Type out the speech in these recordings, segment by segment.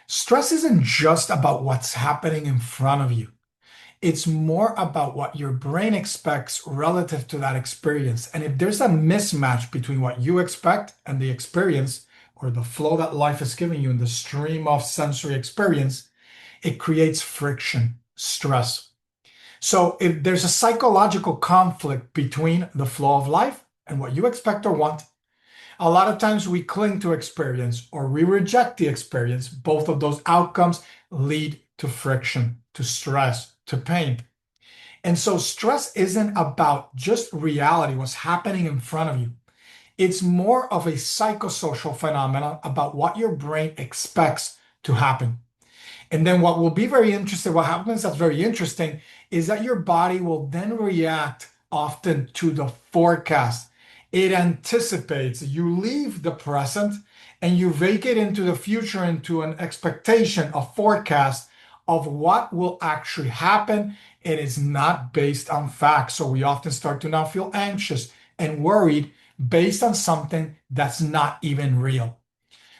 Stress isn't just about what's happening in front of you. It's more about what your brain expects relative to that experience. And if there's a mismatch between what you expect and the experience, or the flow that life is giving you in the stream of sensory experience, it creates friction, stress. So if there's a psychological conflict between the flow of life and what you expect or want, a lot of times we cling to experience or we reject the experience. Both of those outcomes lead to friction, to stress, to pain. And so stress isn't about just reality, what's happening in front of you. It's more of a psychosocial phenomenon about what your brain expects to happen. And then what will be very interesting, what happens that's very interesting, is that your body will then react often to the forecast. It anticipates. You leave the present and you vacate into the future, into an expectation, a forecast of what will actually happen. It is not based on facts. So we often start to now feel anxious and worried based on something that's not even real.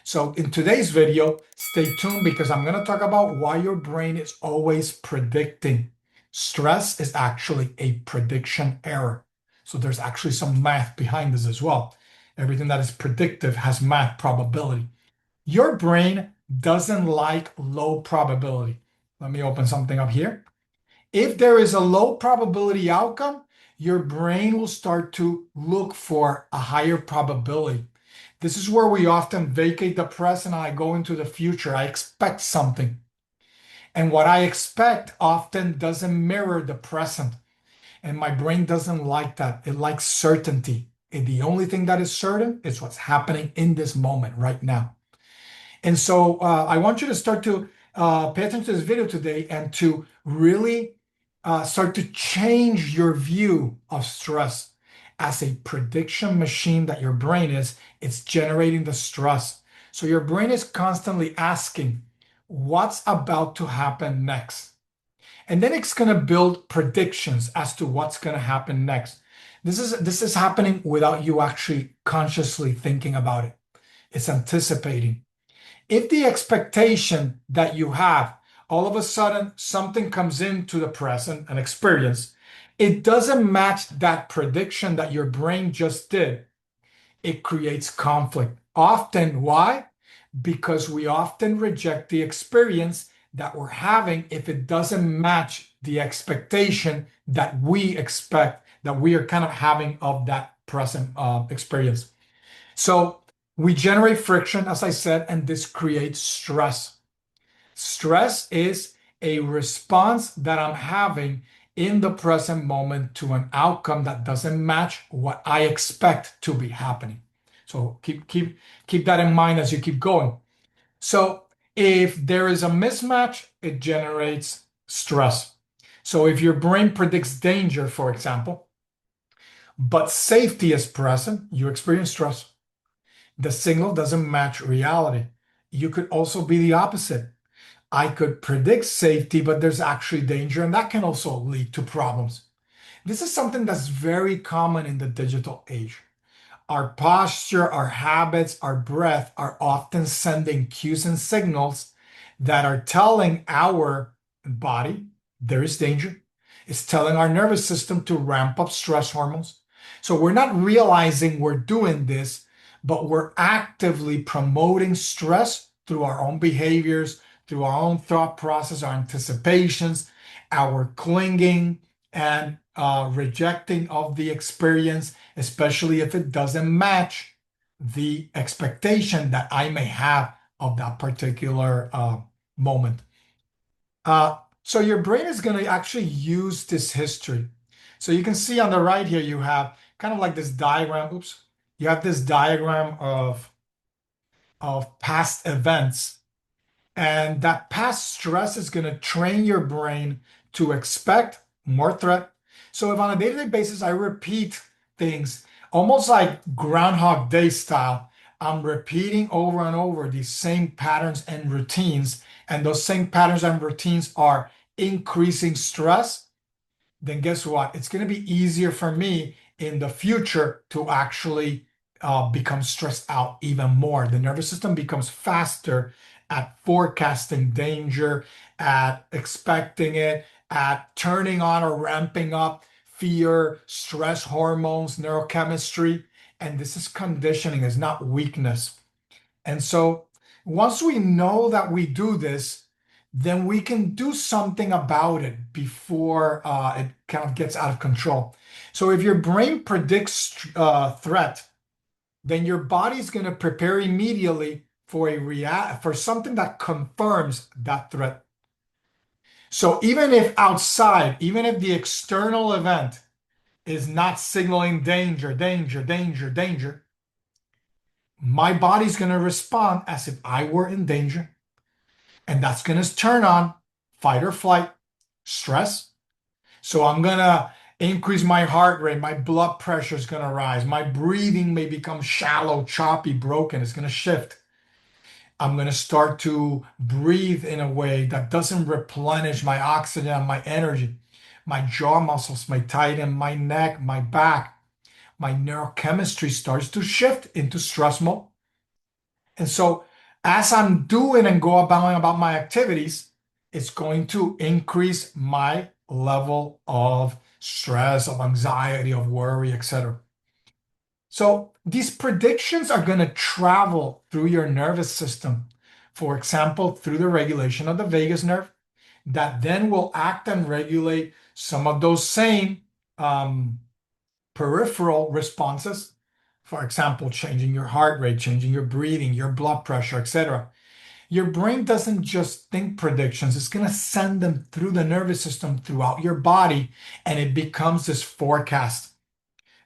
So in today's video, stay tuned because I'm going to talk about why your brain is always predicting. Stress is actually a prediction error. So there's actually some math behind this as well. Everything that is predictive has math probability. Your brain doesn't like low probability. Let me open something up here. If there is a low probability outcome, your brain will start to look for a higher probability. This is where we often vacate the present and I go into the future. I expect something. And what I expect often doesn't mirror the present. And my brain doesn't like that. It likes certainty. And the only thing that is certain is what's happening in this moment right now. And so I want you to start to pay attention to this video today and to really start to change your view of stress as a prediction machine that your brain is. It's generating the stress. So your brain is constantly asking, what's about to happen next? And then it's going to build predictions as to what's going to happen next. This is happening without you actually consciously thinking about it. It's anticipating. If the expectation that you have, all of a sudden something comes into the present, an experience, it doesn't match that prediction that your brain just did, it creates conflict. Often, why? Because we often reject the experience that we're having if it doesn't match the expectation that we expect, that we are kind of having of that present experience. So we generate friction, as I said, and this creates stress. Stress is a response that I'm having in the present moment to an outcome that doesn't match what I expect to be happening. So keep that in mind as you keep going. So if there is a mismatch, it generates stress. So if your brain predicts danger, for example, but safety is present, you experience stress. The signal doesn't match reality. You could also be the opposite. I could predict safety, but there's actually danger, and that can also lead to problems. This is something that's very common in the digital age. Our posture, our habits, our breath are often sending cues and signals that are telling our body there is danger. It's telling our nervous system to ramp up stress hormones. So we're not realizing we're doing this, but we're actively promoting stress through our own behaviors, through our own thought process, our anticipations, our clinging and rejecting of the experience, especially if it doesn't match the expectation that I may have of that particular moment. So your brain is going to actually use this history. So you can see on the right here, you have kind of like this diagram. Oops. You have this diagram of past events. And that past stress is going to train your brain to expect more threat. So if on a day-to-day basis, I repeat things almost like Groundhog Day style, I'm repeating over and over these same patterns and routines, and those same patterns and routines are increasing stress, then guess what? It's going to be easier for me in the future to actually become stressed out even more. The nervous system becomes faster at forecasting danger, at expecting it, at turning on or ramping up fear, stress hormones, neurochemistry. And this is conditioning, is not weakness. And so once we know that we do this, then we can do something about it before it kind of gets out of control. So if your brain predicts threat, then your body's going to prepare immediately for for something that confirms that threat. So even if outside, even if the external event is not signaling danger, danger, danger, danger, my body's going to respond as if I were in danger. And that's going to turn on fight or flight, stress. So I'm going to increase my heart rate. My blood pressure is going to rise. My breathing may become shallow, choppy, broken. It's going to shift. I'm going to start to breathe in a way that doesn't replenish my oxygen and my energy. My jaw muscles may tighten, my neck, my back. My neurochemistry starts to shift into stress mode. And so as I'm doing and go about my activities, it's going to increase my level of stress, of anxiety, of worry, etc. So these predictions are going to travel through your nervous system. For example, through the regulation of the vagus nerve, that then will act and regulate some of those same peripheral responses. For example, changing your heart rate, changing your breathing, your blood pressure, etc. Your brain doesn't just think predictions, it's going to send them through the nervous system throughout your body, and it becomes this forecast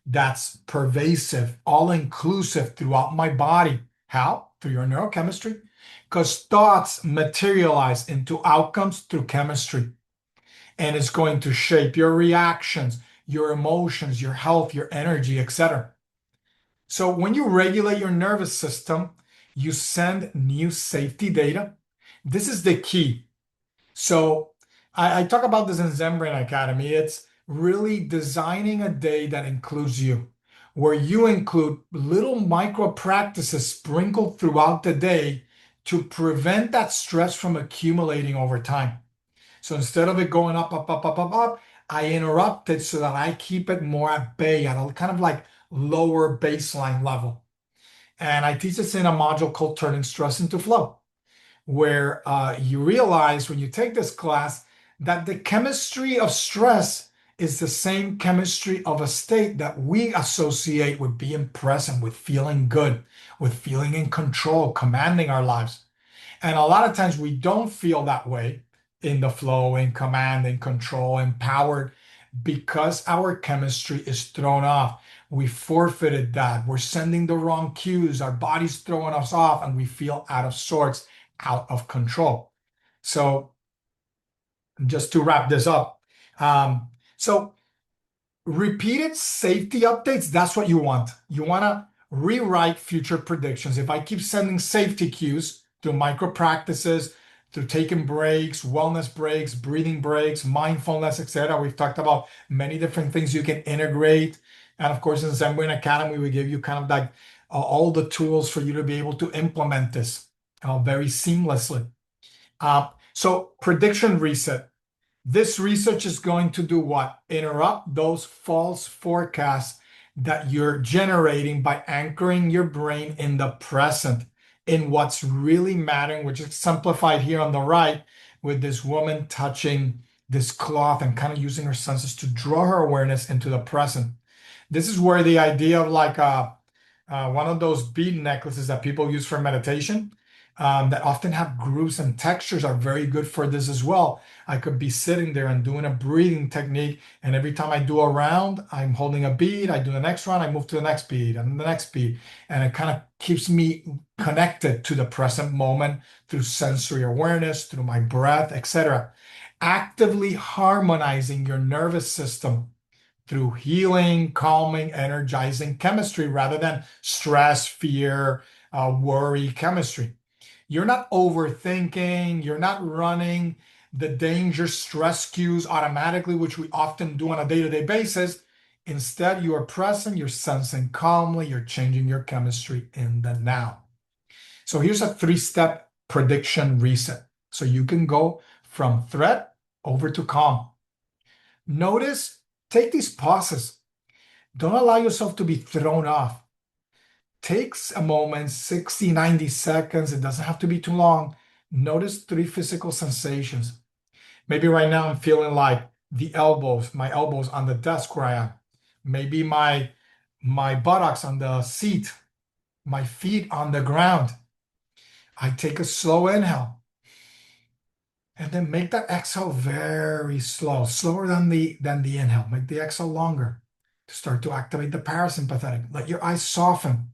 that's pervasive, all inclusive throughout my body. How? Through your neurochemistry. Because thoughts materialize into outcomes through chemistry, and it's going to shape your reactions, your emotions, your health, your energy, etc. So when you regulate your nervous system, you send new safety data. This is the key. So I talk about this in Zen Brain Academy. It's really designing a day that includes you, where you include little micro practices sprinkled throughout the day to prevent that stress from accumulating over time. So instead of it going up, up, up, up, up, up, I interrupt it so that I keep it more at bay, at a kind of like lower baseline level. And I teach this in a module called Turning Stress into Flow, where you realize when you take this class that the chemistry of stress is the same chemistry of a state that we associate with being present, with feeling good, with feeling in control, commanding our lives. And a lot of times we don't feel that way in the flow, in command, in control, empowered, because our chemistry is thrown off. We forfeited that. We're sending the wrong cues. Our body's throwing us off, and we feel out of sorts, out of control. So, just to wrap this up, so repeated safety updates, that's what you want. You want to rewrite future predictions. If I keep sending safety cues through micro practices, through taking breaks, wellness breaks, breathing breaks, mindfulness, etc. We've talked about many different things you can integrate. And of course, in Zen Brain Academy, we give you kind of like all the tools for you to be able to implement this very seamlessly. So prediction reset. This research is going to do what? Interrupt those false forecasts that you're generating by anchoring your brain in the present, in what's really mattering, which is simplified here on the right with this woman touching this cloth and kind of using her senses to draw her awareness into the present. This is where the idea of like one of those bead necklaces that people use for meditation that often have grooves and textures are very good for this as well. I could be sitting there and doing a breathing technique, and every time I do a round, I'm holding a bead. I do the next round, I move to the next bead and the next bead, and it kind of keeps me connected to the present moment through sensory awareness, through my breath, etc. Actively harmonizing your nervous system through healing, calming, energizing chemistry rather than stress, fear, worry chemistry. You're not overthinking, you're not running the danger stress cues automatically, which we often do on a day-to-day basis. Instead, you are present, you're sensing calmly, you're changing your chemistry in the now. So here's a 3-step prediction reset. So you can go from threat over to calm. Notice, take these pauses. Don't allow yourself to be thrown off. Takes a moment, 60, 90 seconds. It doesn't have to be too long. Notice 3 physical sensations. Maybe right now I'm feeling like my elbows on the desk where I am. Maybe my buttocks on the seat, my feet on the ground. I take a slow inhale and then make that exhale very slow, slower than the inhale. Make the exhale longer to start to activate the parasympathetic. Let your eyes soften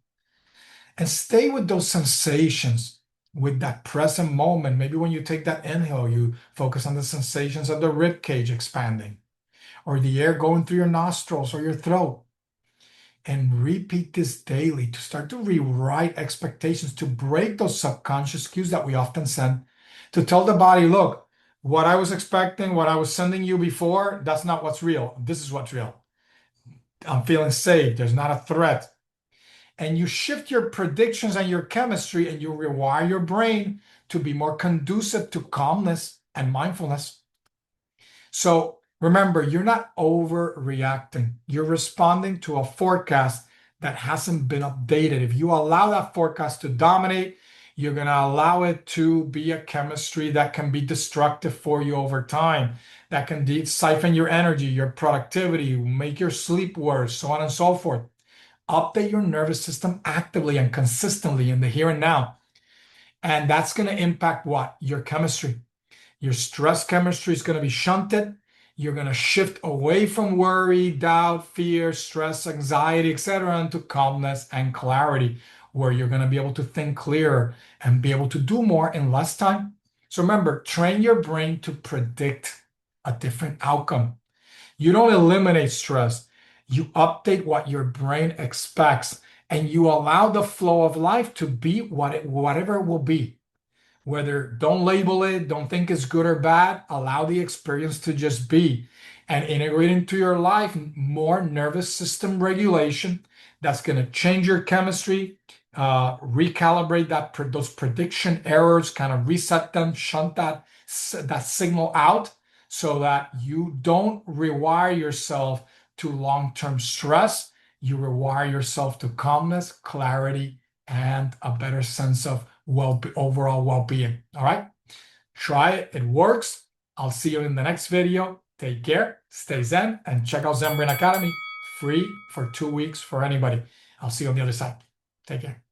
and stay with those sensations, with that present moment. Maybe when you take that inhale, you focus on the sensations of the rib cage expanding or the air going through your nostrils or your throat. And repeat this daily to start to rewrite expectations, to break those subconscious cues that we often send, to tell the body, look, what I was expecting, what I was sending you before, that's not what's real. This is what's real. I'm feeling safe. There's not a threat. And you shift your predictions and your chemistry, and you rewire your brain to be more conducive to calmness and mindfulness. So remember, you're not overreacting. You're responding to a forecast that hasn't been updated. If you allow that forecast to dominate, you're going to allow it to be a chemistry that can be destructive for you over time, that can siphon your energy, your productivity, make your sleep worse, so on and so forth. Update your nervous system actively and consistently in the here and now. And that's going to impact what? Your chemistry. Your stress chemistry is going to be shunted. You're going to shift away from worry, doubt, fear, stress, anxiety, etc., into calmness and clarity, where you're going to be able to think clearer and be able to do more in less time. So remember, train your brain to predict a different outcome. You don't eliminate stress. You update what your brain expects, and you allow the flow of life to be whatever it will be. Whether don't label it, don't think it's good or bad, allow the experience to just be, and integrate into your life more nervous system regulation that's going to change your chemistry, recalibrate those prediction errors, kind of reset them, shunt that signal out so that you don't rewire yourself to long-term stress. You rewire yourself to calmness, clarity, and a better sense of overall well-being. All right, try it. It works. I'll see you in the next video. Take care, stay Zen, and check out Zen Brain Academy, free for 2 weeks for anybody. I'll see you on the other side. Take care.